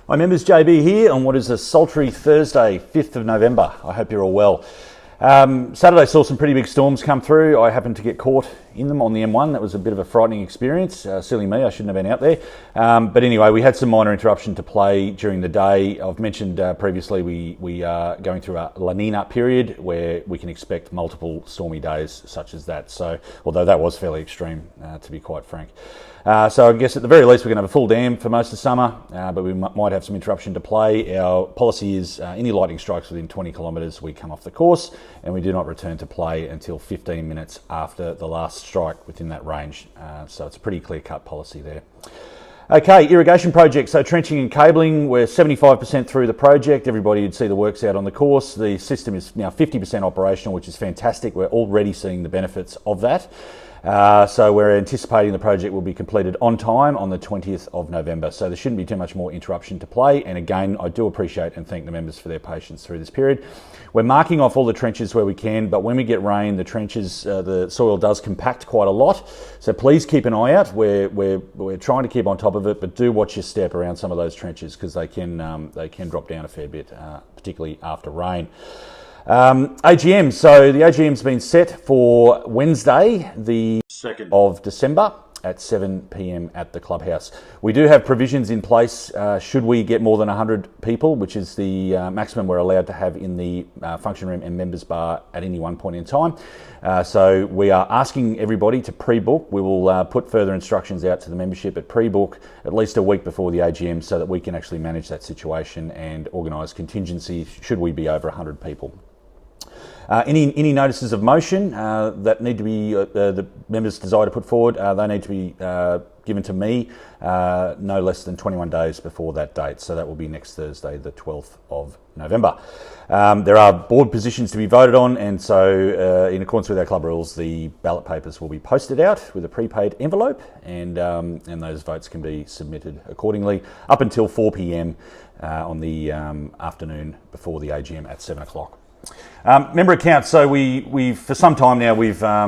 Hi members, JB here on what is a sultry Thursday, 5th of November. I hope you're all well. Saturday saw some pretty big storms come through. I happened to get caught in them on the M1. That was a bit of a frightening experience. Silly me, I shouldn't have been out there. But anyway, we had some minor interruption to play during the day. I've mentioned previously we are going through a La Nina period where we can expect multiple stormy days such as that. So, although that was fairly extreme, to be quite frank. So I guess at the very least we're going to have a full dam for most of summer, but we might have some interruption to play. Our policy is any lightning strikes within 20 kilometres we come off the course, and we do not return to play until 15 minutes after the last strike within that range. So it's a pretty clear-cut policy there. Okay, irrigation project. So trenching and cabling, we're 75% through the project. Everybody would see the works out on the course. The system is now 50% operational, which is fantastic. We're already seeing the benefits of that. So we're anticipating the project will be completed on time on the 20th of November. So there shouldn't be too much more interruption to play. And again, I do appreciate and thank the members for their patience through this period. We're marking off all the trenches where we can, but when we get rain, the trenches, the soil does compact quite a lot. So please keep an eye out. We're trying to keep on top of it, but do watch your step around some of those trenches because they can drop down a fair bit, particularly after rain. AGM. So the AGM's been set for Wednesday, the 2nd of December at 7 p.m. at the clubhouse. We do have provisions in place should we get more than 100 people, which is the maximum we're allowed to have in the function room and members bar at any one point in time. So we are asking everybody to pre-book. We will put further instructions out to the membership, but pre-book at least a week before the AGM so that we can actually manage that situation and organise contingency should we be over 100 people. Any notices of motion that need to be the members desire to put forward, they need to be given to me no less than 21 days before that date. So that will be next Thursday, the 12th of November. There are board positions to be voted on, and so in accordance with our club rules, the ballot papers will be posted out with a prepaid envelope, and those votes can be submitted accordingly up until 4 p.m. On the afternoon before the AGM at 7 o'clock. Member accounts. So we for some time now our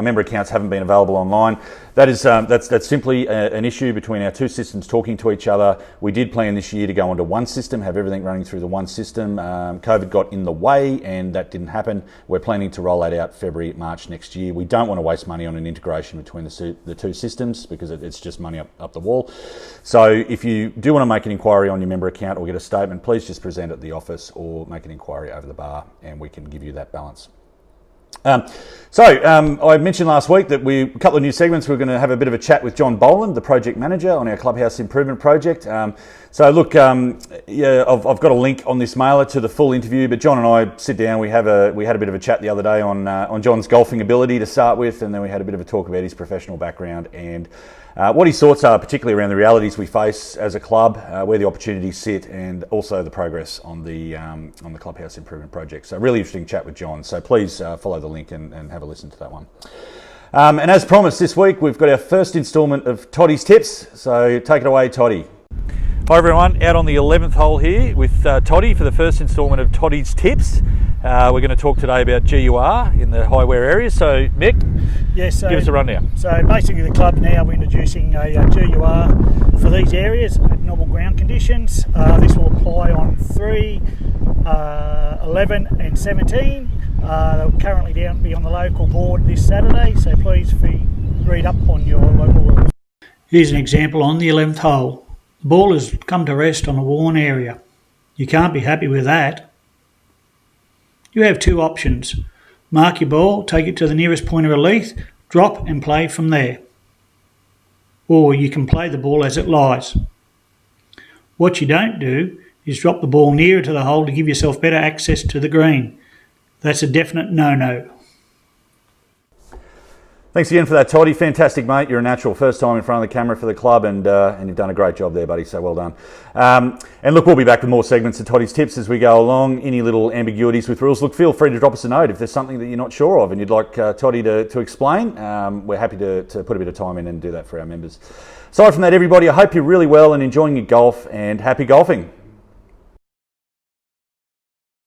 member accounts haven't been available online. That's simply an issue between our two systems talking to each other. We did plan this year to go onto one system, have everything running through the one system. COVID got in the way and that didn't happen. We're planning to roll that out February, March next year. We don't want to waste money on an integration between the two systems because it's just money up the wall. So if you do want to make an inquiry on your member account or get a statement, please just present at the office or make an inquiry over the bar and we can give you that balance. I mentioned last week that a couple of new segments. We're going to have a bit of a chat with John Boland, the project manager on our clubhouse improvement project. I've got a link on this mailer to the full interview, but John and I sit down. We had a bit of a chat the other day on John's golfing ability to start with, and then we had a bit of a talk about his professional background and what his thoughts are, particularly around the realities we face as a club, where the opportunities sit, and also the progress on the clubhouse improvement project. So really interesting chat with John. So please follow the link and have a listen to that one. And as promised, this week we've got our first instalment of Toddy's Tips. So take it away, Toddy. Hi everyone, out on the 11th hole here with Toddy for the first instalment of Toddy's Tips. We're going to talk today about GUR in the high wear areas. So Mick, yes, give us a rundown. So basically the club now we're introducing a GUR for these areas at normal ground conditions. This will apply on 3, 11 and 17. They'll currently be on the local board this Saturday, so please read up on your local rules. Here's an example on the 11th hole. The ball has come to rest on a worn area. You can't be happy with that. You have two options. Mark your ball, take it to the nearest point of relief, drop and play from there. Or you can play the ball as it lies. What you don't do is drop the ball nearer to the hole to give yourself better access to the green. That's a definite no-no. Thanks again for that, Toddy. Fantastic, mate. You're a natural. First time in front of the camera for the club, and you've done a great job there, buddy. So well done. And look, we'll be back with more segments of Toddy's Tips as we go along. Any little ambiguities with rules, look, feel free to drop us a note if there's something that you're not sure of and you'd like Toddy to explain. We're happy to put a bit of time in and do that for our members. Aside from that, everybody, I hope you're really well and enjoying your golf, and happy golfing.